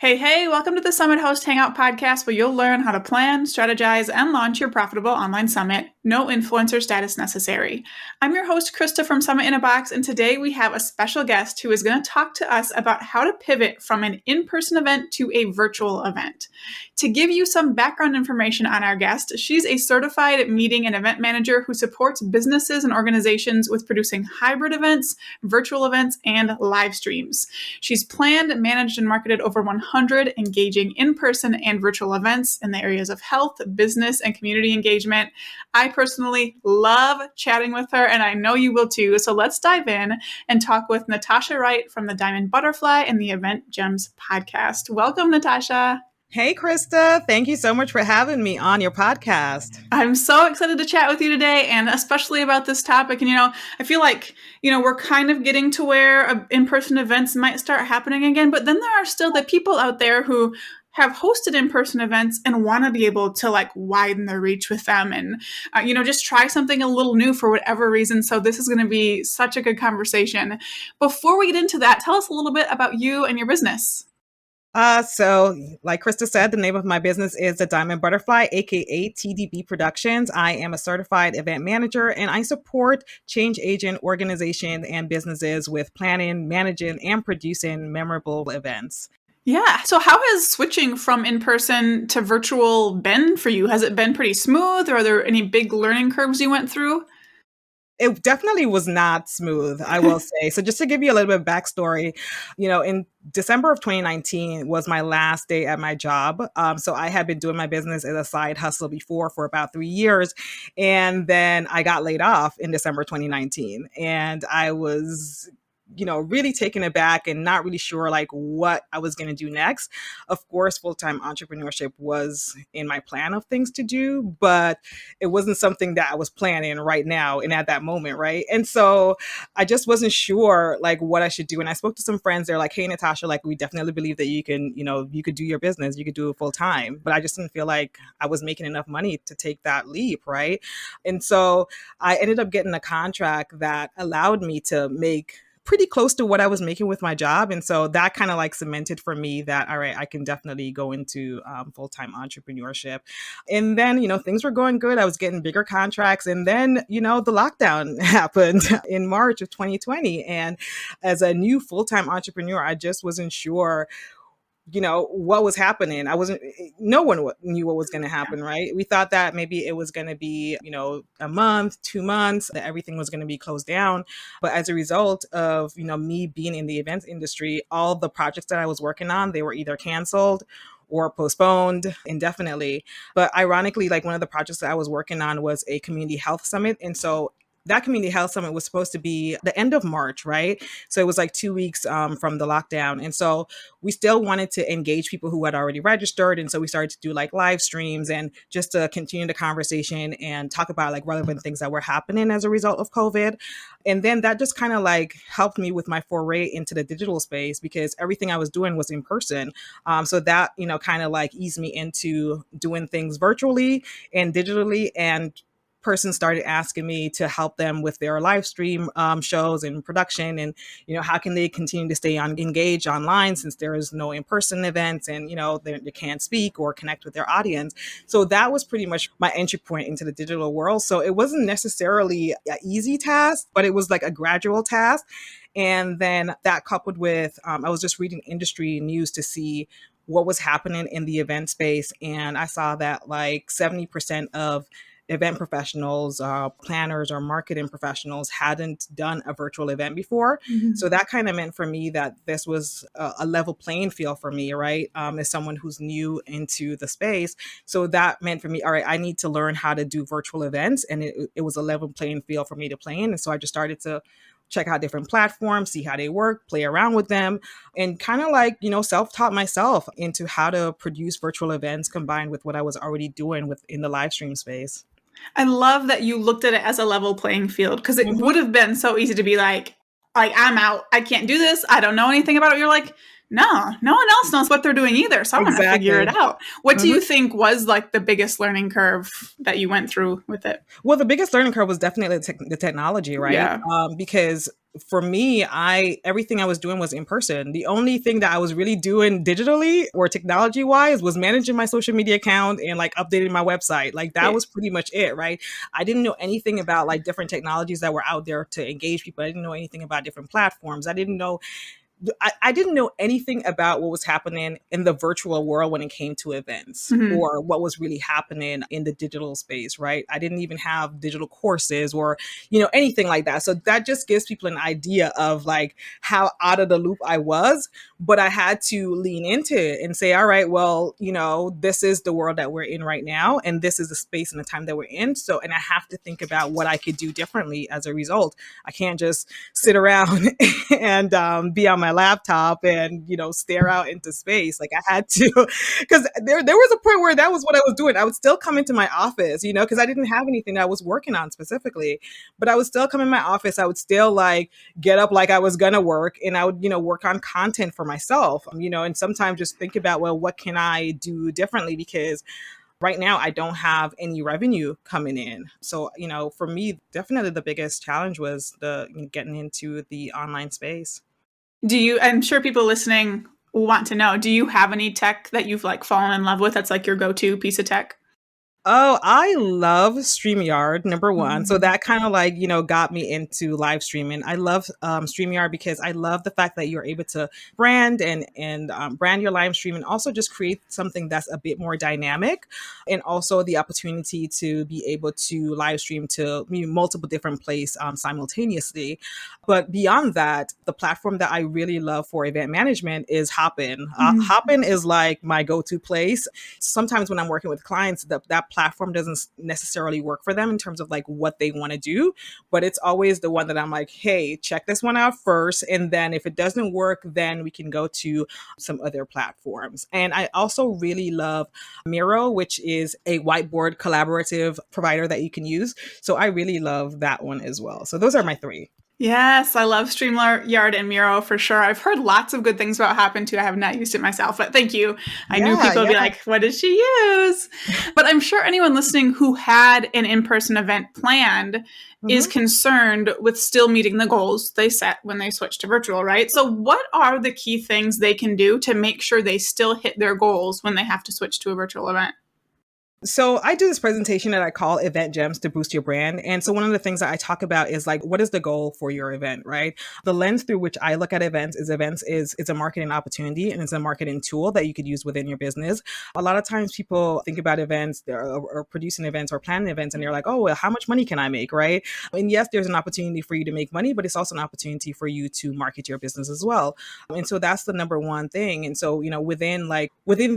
Hey, hey, welcome to the Summit Host Hangout podcast where you'll learn how to plan, strategize, and launch your profitable online summit. No influencer status necessary. I'm your host, Krista from Summit in a Box, and today we have a special guest who is going to talk to us about how to pivot from an in-person event to a virtual event. To give you some background information on our guest, she's a certified meeting and event manager who supports businesses and organizations with producing hybrid events, virtual events, and live streams. She's planned, managed, and marketed over 100 engaging in-person and virtual events in the areas of health, business, and community engagement. I personally love chatting with her, and I know you will too. So let's dive in and talk with Natasha Wright from the Diamond Butterfly and the Event Gems podcast. Welcome, Natasha. Hey, Krista. Thank you so much for having me on your podcast. I'm so excited to chat with you today, and especially about this topic. And, I feel like, we're kind of getting to where in-person events might start happening again, but then there are still the people out there who have hosted in-person events and want to be able to widen their reach with them and, just try something a little new for whatever reason. So this is going to be such a good conversation. Before we get into that, tell us a little bit about you and your business. So like Krista said, the name of my business is the Diamond Butterfly, aka TDB Productions. I am a certified event manager and I support change agent organizations and businesses with planning, managing, and producing memorable events. Yeah. So how has switching from in-person to virtual been for you? Has it been pretty smooth, or are there any big learning curves you went through? It definitely was not smooth, I will say. So just to give you a little bit of backstory, in December of 2019 was my last day at my job. So I had been doing my business as a side hustle before for about 3 years. And then I got laid off in December 2019. And I was really taken aback and not really sure what I was going to do next. Of course, full-time entrepreneurship was in my plan of things to do, but it wasn't something that I was planning right now and at that moment, right? And so I just wasn't sure what I should do. And I spoke to some friends. They're like, "Hey, Natasha, we definitely believe that you can, you could do your business, you could do it full time." But I just didn't feel like I was making enough money to take that leap, right? And so I ended up getting a contract that allowed me to make pretty close to what I was making with my job. And so that kind of cemented for me that, all right, I can definitely go into full-time entrepreneurship. And then, things were going good. I was getting bigger contracts. And then, the lockdown happened in March of 2020. And as a new full-time entrepreneur, I just wasn't sure what was happening. No one knew what was going to happen, right? We thought that maybe it was going to be, a month, 2 months, that everything was going to be closed down. But as a result of, me being in the events industry, all the projects that I was working on, they were either canceled or postponed indefinitely. But ironically, one of the projects that I was working on was a community health summit. And so that community health summit was supposed to be the end of March, right? So it was 2 weeks from the lockdown. And so we still wanted to engage people who had already registered. And so we started to do live streams and just to continue the conversation and talk about relevant things that were happening as a result of COVID. And then that just kind of helped me with my foray into the digital space because everything I was doing was in person. So that, kind of eased me into doing things virtually and digitally, and person started asking me to help them with their live stream shows and production, and how can they continue to stay engaged online since there is no in-person events and they can't speak or connect with their audience. So that was pretty much my entry point into the digital world. So it wasn't necessarily an easy task, but it was a gradual task. And then that coupled with I was just reading industry news to see what was happening in the event space, and I saw that 70% of event professionals, planners, or marketing professionals hadn't done a virtual event before. Mm-hmm. So that kind of meant for me that this was a level playing field for me, right? As someone who's new into the space. So that meant for me, all right, I need to learn how to do virtual events. And it was a level playing field for me to play in. And so I just started to check out different platforms, see how they work, play around with them, and kind of self-taught myself into how to produce virtual events combined with what I was already doing within the live stream space. I love that you looked at it as a level playing field, because it would have been so easy to be like, I'm out. I can't do this. I don't know anything about it. You're like, no one else knows what they're doing either. So I'm going to figure it out. What do you think was the biggest learning curve that you went through with it? Well, the biggest learning curve was definitely the technology, right? Yeah. Because for me, everything I was doing was in person. The only thing that I was really doing digitally or technology wise was managing my social media account and like updating my website. Like that Yeah. was pretty much it, right? I didn't know anything about like different technologies that were out there to engage people. I didn't know anything about different platforms. I didn't know anything about what was happening in the virtual world when it came to events Mhm. or what was really happening in the digital space, right? I didn't even have digital courses or, anything like that. So that just gives people an idea of like how out of the loop I was. But I had to lean into it and say, all right, well, this is the world that we're in right now. And this is the space and the time that we're in. So, and I have to think about what I could do differently as a result. I can't just sit around and be on my laptop and stare out into space. Like I had to, because there was a point where that was what I was doing. I would still come into my office, because I didn't have anything that I was working on specifically, but I would still come in my office. I would still like get up like I was gonna work, and I would work on content for myself, and sometimes just think about, well, what can I do differently, because right now I don't have any revenue coming in. So, for me, definitely the biggest challenge was the getting into the online space. I'm sure people listening want to know, do you have any tech that you've like fallen in love with that's like your go-to piece of tech? Oh, I love StreamYard, number one. So Mm. that kind of like, got me into live streaming. I love StreamYard because I love the fact that you're able to brand and brand your live stream, and also just create something that's a bit more dynamic, and also the opportunity to be able to live stream to multiple different places simultaneously. But beyond that, the platform that I really love for event management is Hopin. Mm. Hopin is like my go-to place. Sometimes when I'm working with clients, that platform doesn't necessarily work for them in terms of like what they want to do, but it's always the one that I'm like, hey, check this one out first, and then if it doesn't work, then we can go to some other platforms. And I also really love Miro, which is a whiteboard collaborative provider that you can use. So I really love that one as well. So those are my three. Yes, I love StreamYard and Miro for sure. I've heard lots of good things about Happen too. I have not used it myself, but thank you. I knew Yeah, people would be yeah. like, what did she use? But I'm sure anyone listening who had an in person event planned is Mhm. concerned with still meeting the goals they set when they switch to virtual, right? So, what are the key things they can do to make sure they still hit their goals when they have to switch to a virtual event? So I do this presentation that I call Event Gems to Boost Your Brand. And so one of the things that I talk about is like, what is the goal for your event, right? The lens through which I look at events is it's a marketing opportunity, and it's a marketing tool that you could use within your business. A lot of times people think about events or producing events or planning events, and they're like, oh, well, how much money can I make, right? And yes, there's an opportunity for you to make money, but it's also an opportunity for you to market your business as well. And so that's the number one thing. And so, within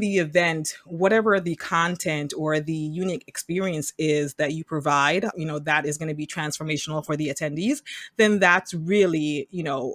the event, whatever the content or the unique experience is that you provide, that is going to be transformational for the attendees, then that's really,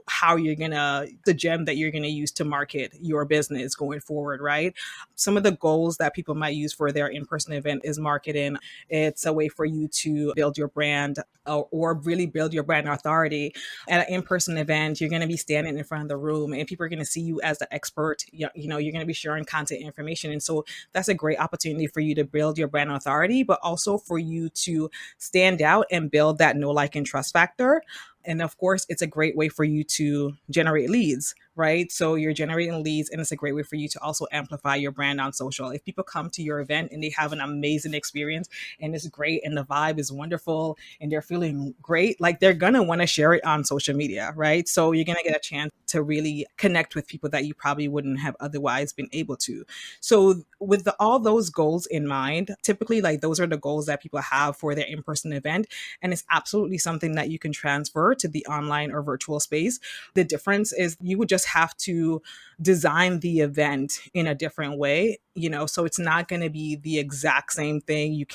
how you're going to, the gem that you're going to use to market your business going forward, right? Some of the goals that people might use for their in-person event is marketing. It's a way for you to build your brand or really build your brand authority. At an in-person event, you're going to be standing in front of the room, and people are going to see you as the expert. You're going to be sharing content information. And so that's a great opportunity for you to build your brand authority, but also for you to stand out and build that know, like, and trust factor. And of course, it's a great way for you to generate leads, right? So you're generating leads, and it's a great way for you to also amplify your brand on social. If people come to your event and they have an amazing experience and it's great and the vibe is wonderful and they're feeling great, like they're going to want to share it on social media, right? So you're going to get a chance to really connect with people that you probably wouldn't have otherwise been able to. So with all those goals in mind, typically like those are the goals that people have for their in-person event. And it's absolutely something that you can transfer to the online or virtual space. The difference is you would just have to design the event in a different way, so it's not going to be the exact same thing.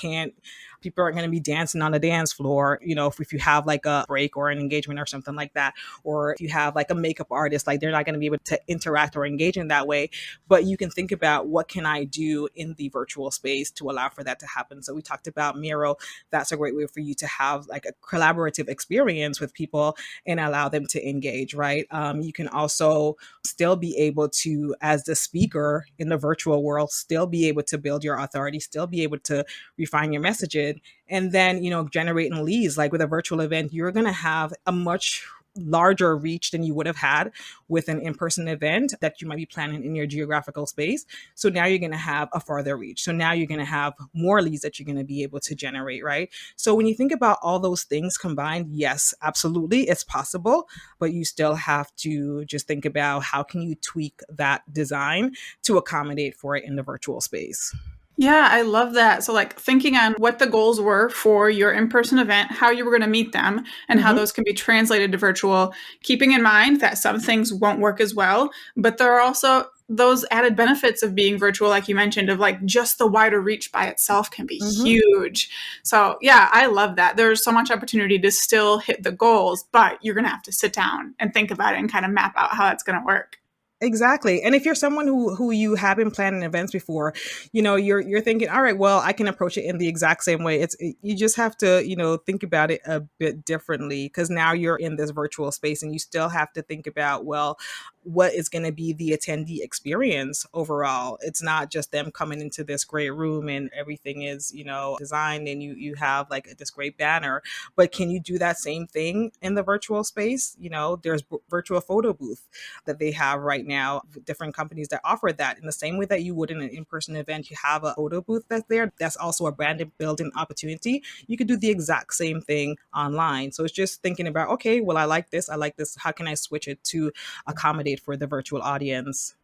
People aren't going to be dancing on the dance floor, if you have like a break or an engagement or something like that, or if you have like a makeup artist, like they're not going to be able to interact or engage in that way. But you can think about, what can I do in the virtual space to allow for that to happen? So we talked about Miro. That's a great way for you to have like a collaborative experience with people and allow them to engage, right? You can also still be able to, as the speaker in the virtual world, still be able to build your authority, still be able to refine your messaging, and then, generating leads. Like with a virtual event, you're going to have a much larger reach than you would have had with an in-person event that you might be planning in your geographical space. So now you're going to have a farther reach. So now you're going to have more leads that you're going to be able to generate, right? So when you think about all those things combined, yes, absolutely, it's possible, but you still have to just think about how can you tweak that design to accommodate for it in the virtual space. Yeah, I love that. So, like, thinking on what the goals were for your in person event, how you were going to meet them, and how Mm-hmm. those can be translated to virtual, keeping in mind that some things won't work as well. But there are also those added benefits of being virtual, like you mentioned, of like just the wider reach by itself can be Mm-hmm. huge. So, yeah, I love that. There's so much opportunity to still hit the goals, but you're going to have to sit down and think about it and kind of map out how that's going to work. Exactly. And if you're someone who you have been planning events before, you're thinking, all right, well, I can approach it in the exact same way. You just have to, think about it a bit differently, because now you're in this virtual space and you still have to think about, well, what is going to be the attendee experience overall. It's not just them coming into this great room and everything is, designed and you have like this great banner, but can you do that same thing in the virtual space? There's virtual photo booth that they have right now, different companies that offer that in the same way that you would in an in-person event. You have a photo booth that's there. That's also a branded building opportunity. You could do the exact same thing online. So it's just thinking about, okay, well, I like this. How can I switch it to accommodate for the virtual audience?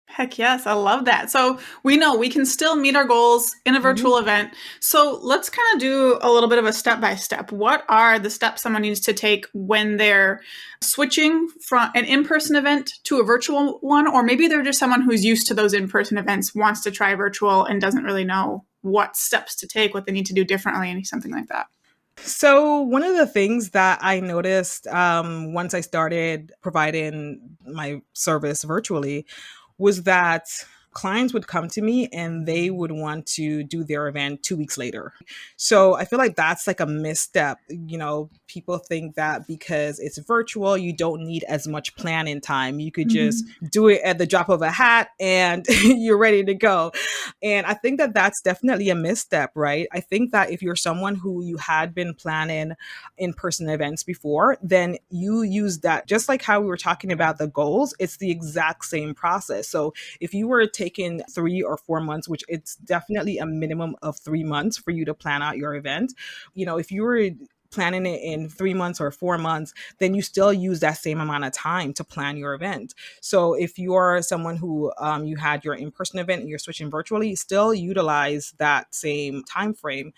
Heck yes, I love that. So we know we can still meet our goals in a Mhm. virtual event. So let's kind of do a little bit of a step by step. What are the steps someone needs to take when they're switching from an in person event to a virtual one? Or maybe they're just someone who's used to those in person events, wants to try virtual, and doesn't really know what steps to take, what they need to do differently, and something like that. So one of the things that I noticed once I started providing my service virtually was that clients would come to me and they would want to do their event 2 weeks later. So I feel like that's like a misstep. People think that because it's virtual, you don't need as much planning time. You could just Mhm. do it at the drop of a hat and you're ready to go. And I think that that's definitely a misstep, right? I think that if you're someone who you had been planning in-person events before, then you use that, just like how we were talking about the goals, it's the exact same process. So if you were taking 3 or 4 months, which it's definitely a minimum of 3 months for you to plan out your event, if you were planning it in 3 months or 4 months, then you still use that same amount of time to plan your event. So if you're someone who you had your in-person event and you're switching virtually, still utilize that same time frame,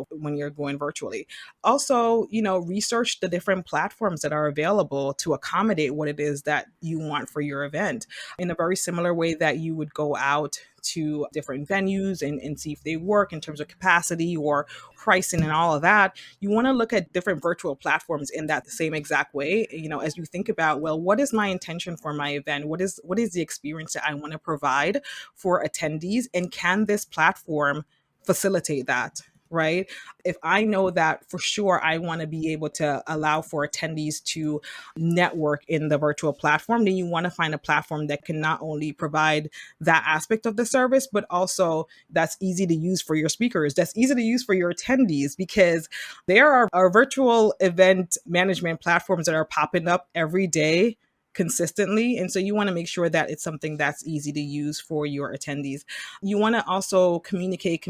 when you're going virtually. Also, research the different platforms that are available to accommodate what it is that you want for your event in a very similar way that you would go out to different venues and see if they work in terms of capacity or pricing and all of that. You want to look at different virtual platforms in that same exact way, as you think about, well, what is my intention for my event? What is the experience that I want to provide for attendees? And can this platform facilitate that? Right? If I know that for sure, I want to be able to allow for attendees to network in the virtual platform, then you want to find a platform that can not only provide that aspect of the service, but also that's easy to use for your speakers, that's easy to use for your attendees, because there are virtual event management platforms that are popping up every day consistently. And so you want to make sure that it's something that's easy to use for your attendees. You want to also communicate.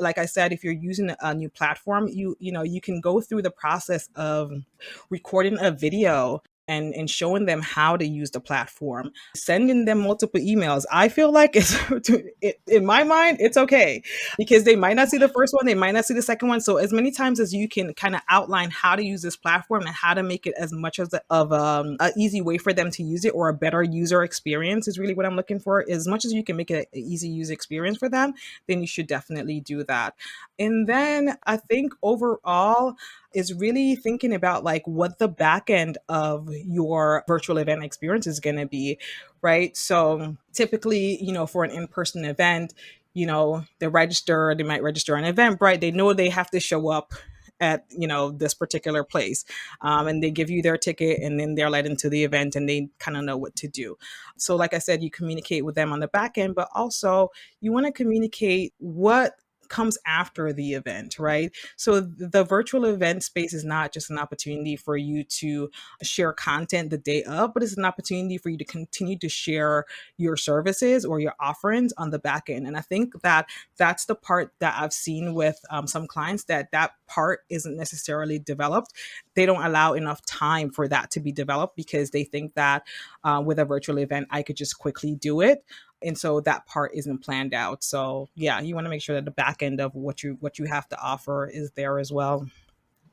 Like I said, if you're using a new platform, you can go through the process of recording a video and showing them how to use the platform, sending them multiple emails. I feel like in my mind, it's okay, because they might not see the first one, they might not see the second one. So as many times as you can kind of outline how to use this platform and how to make it as much as a easy way for them to use it, or a better user experience is really what I'm looking for. As much as you can make it an easy user experience for them, then you should definitely do that. And then I think overall, is really thinking about like what the back end of your virtual event experience is going to be, right? So typically, for an in-person event, they might register an Eventbrite. They know they have to show up at this particular place, and they give you their ticket and then they're led into the event and they kind of know what to do. So like I said, you communicate with them on the back end, but also you want to communicate what comes after the event, right? So the virtual event space is not just an opportunity for you to share content the day of, but it's an opportunity for you to continue to share your services or your offerings on the back end. And I think that that's the part that I've seen with some clients, that part isn't necessarily developed. They don't allow enough time for that to be developed because they think that with a virtual event, I could just quickly do it. And so that part isn't planned out. So yeah, you want to make sure that the back end of what you have to offer is there as well.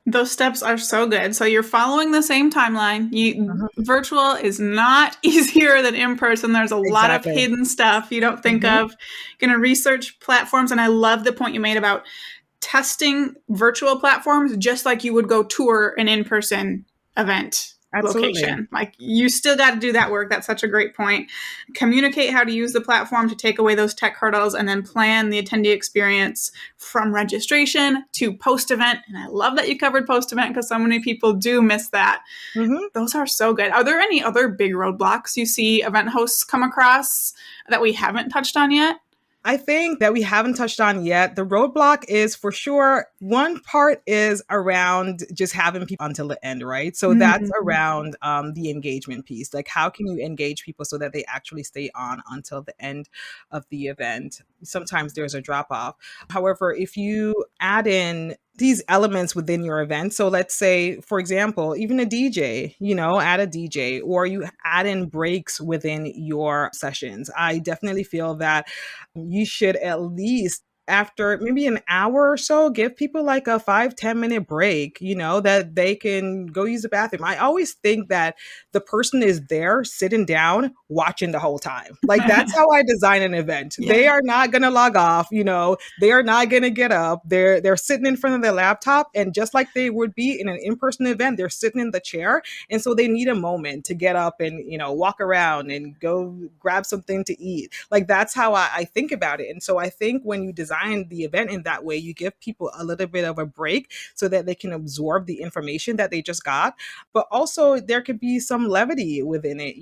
Those steps are so good. So you're following the same timeline. Mhm. Virtual is not easier than in person. There's a lot of Exactly. hidden stuff you don't think Hmm. of. Going to research platforms, and I love the point you made about testing virtual platforms just like you would go tour an in-person event Absolutely. location. Like, you still got to do that work. That's such a great point. Communicate how to use the platform to take away those tech hurdles, and then plan the attendee experience from registration to post-event. And I love that you covered post-event because so many people do miss that. Hmm. Those are so good. Are there any other big roadblocks you see event hosts come across that we haven't touched on yet? I think that we haven't touched on yet. The roadblock is for sure. One part is around just having people until the end, right? So that's Mm-hmm. around the engagement piece. Like, how can you engage people so that they actually stay on until the end of the event? Sometimes there's a drop off. However, if you add in these elements within your event, so let's say, for example, even a DJ, add a DJ, or you add in breaks within your sessions. I definitely feel that you should at least, after maybe an hour or so, give people like a 5-10 minute break, that they can go use the bathroom. I always think that the person is there sitting down watching the whole time. Like, that's how I design an event. They Yeah. are not going to log off, they are not going to get up. They're sitting in front of their laptop, and just like they would be in an in-person event, they're sitting in the chair. And so they need a moment to get up and, walk around and go grab something to eat. Like, that's how I think about it. And so I think when you design the event in that way, you give people a little bit of a break so that they can absorb the information that they just got. But also, there could be some levity within it.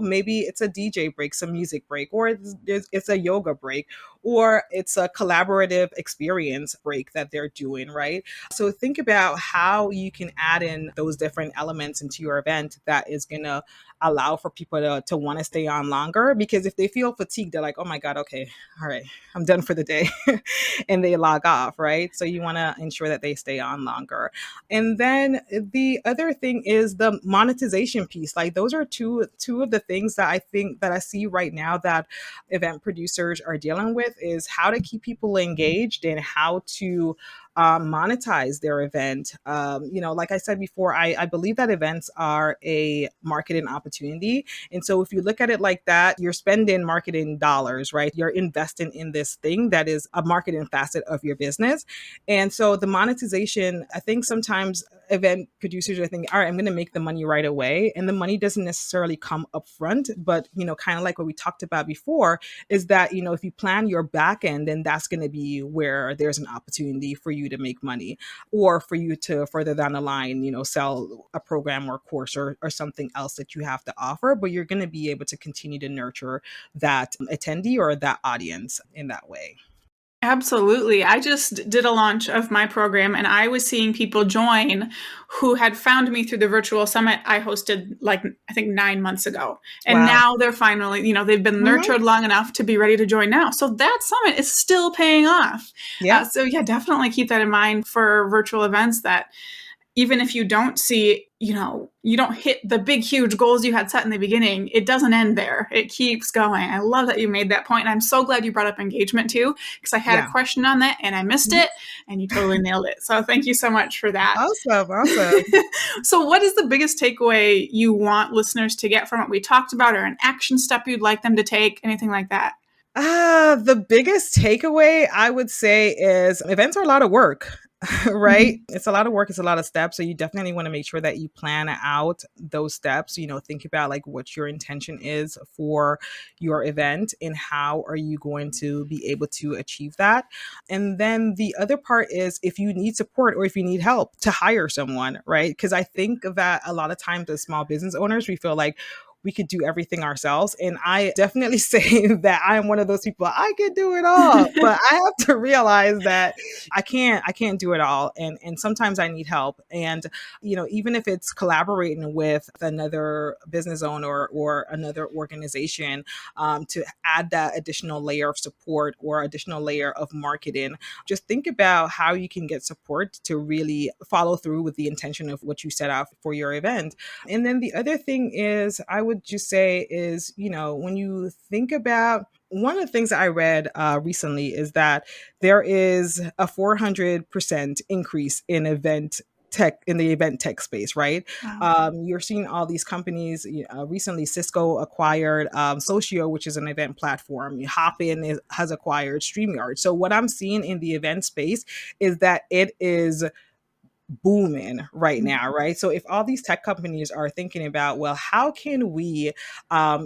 Maybe it's a DJ break, some music break, or it's a yoga break, or it's a collaborative experience break that they're doing, right? So think about how you can add in those different elements into your event that is going to allow for people to want to stay on longer. Because if they feel fatigued, they're like, oh my God, okay, all right, I'm done for the day. And they log off, right? So you want to ensure that they stay on longer. And then the other thing is the monetization piece. Like, those are two of the things that I think that I see right now that event producers are dealing with, is how to keep people engaged and how to monetize their event. Like I said before, I believe that events are a marketing opportunity. And so if you look at it like that, you're spending marketing dollars, right? You're investing in this thing that is a marketing facet of your business. And so the monetization, I think sometimes event producers are thinking, all right, I'm going to make the money right away. And the money doesn't necessarily come up front, but, kind of like what we talked about before, is that, if you plan your back end, then that's going to be where there's an opportunity for you to make money, or for you to further down the line, sell a program or course or something else that you have to offer. But you're going to be able to continue to nurture that attendee or that audience in that way. Absolutely. I just did a launch of my program, and I was seeing people join who had found me through the virtual summit I hosted, like, I think 9 months ago. And Wow. now they're finally, they've been Hmm. nurtured long enough to be ready to join now. So that summit is still paying off. Yeah. So yeah, definitely keep that in mind for virtual events, that even if you don't see, you don't hit the big, huge goals you had set in the beginning, it doesn't end there. It keeps going. I love that you made that point. And I'm so glad you brought up engagement too, because I had a Yeah. question on that and I missed Mhm. it, and you totally nailed it. So thank you so much for that. Awesome. Awesome. So what is the biggest takeaway you want listeners to get from what we talked about, or an action step you'd like them to take, anything like that? The biggest takeaway I would say is events are a lot of work. Right? Mhm. It's a lot of work, it's a lot of steps. So you definitely want to make sure that you plan out those steps. Think about like what your intention is for your event and how are you going to be able to achieve that. And then the other part is, if you need support or if you need help, to hire someone, right? Because I think that a lot of times as small business owners, we feel like we could do everything ourselves. And I definitely say that I'm one of those people, I can do it all, but I have to realize that I can't do it all. And sometimes I need help. And, even if it's collaborating with another business owner or another organization, to add that additional layer of support or additional layer of marketing, just think about how you can get support to really follow through with the intention of what you set out for your event. And then the other thing is, I would just say is, when you think about one of the things that I read recently is that there is a 400% increase in the event tech space, right? Wow. You're seeing all these companies. Recently, Cisco acquired Socio, which is an event platform. Hopin has acquired StreamYard. So what I'm seeing in the event space is that it is booming right now, right? So if all these tech companies are thinking about, well, how can we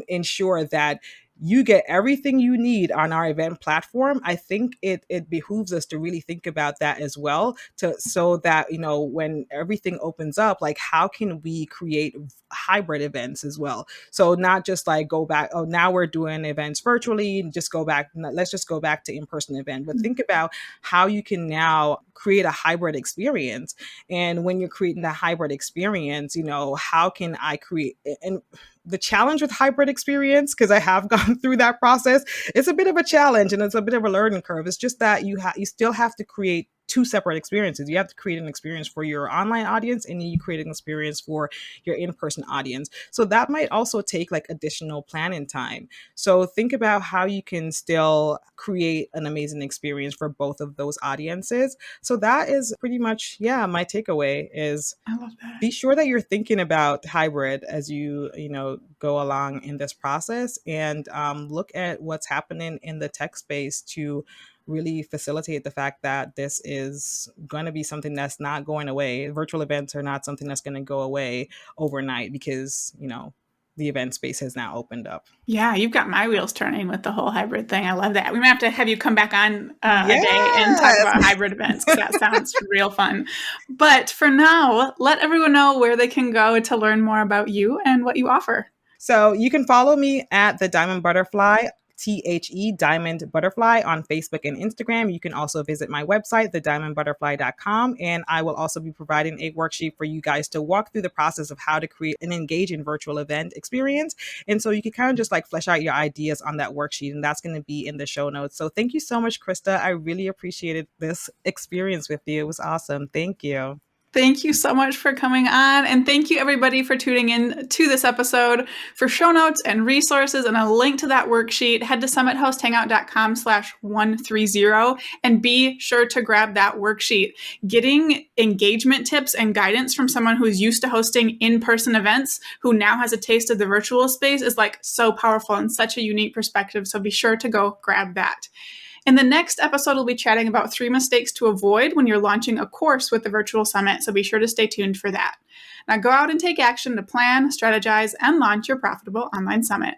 ensure that you get everything you need on our event platform, I think it behooves us to really think about that as well, so that when everything opens up, like how can we create hybrid events as well? So not just like go back, oh, now we're doing events virtually, let's just go back to in-person event, but think about how you can now create a hybrid experience. And when you're creating that hybrid experience, how can I create, and the challenge with hybrid experience, because I have gone through that process, it's a bit of a challenge and it's a bit of a learning curve. It's just that you still have to create two separate experiences. You have to create an experience for your online audience, and then you create an experience for your in-person audience. So that might also take like additional planning time. So think about how you can still create an amazing experience for both of those audiences. So that is pretty much, my takeaway is, I love that. be sure that you're thinking about hybrid as you go along in this process, and look at what's happening in the tech space to really facilitate the fact that this is going to be something that's not going away. Virtual events are not something that's going to go away overnight, because the event space has now opened up. Yeah, you've got my wheels turning with the whole hybrid thing. I love that. We might have to have you come back on a day and talk Yes. about hybrid events, because that sounds real fun. But for now, let everyone know where they can go to learn more about you and what you offer. So you can follow me at the Diamond Butterfly, Diamond Butterfly, on Facebook and Instagram. You can also visit my website, thediamondbutterfly.com, and I will also be providing a worksheet for you guys to walk through the process of how to create an engaging virtual event experience. And so you can kind of just like flesh out your ideas on that worksheet, and that's going to be in the show notes. So thank you so much, Krista. I really appreciated this experience with you. It was awesome. Thank you. Thank you so much for coming on. And thank you, everybody, for tuning in to this episode. For show notes and resources and a link to that worksheet, head to summitHostHangout.com/130 and be sure to grab that worksheet. Getting engagement tips and guidance from someone who's used to hosting in-person events, who now has a taste of the virtual space, is like so powerful and such a unique perspective. So be sure to go grab that. In the next episode, we'll be chatting about 3 mistakes to avoid when you're launching a course with the Virtual Summit, so be sure to stay tuned for that. Now go out and take action to plan, strategize, and launch your profitable online summit.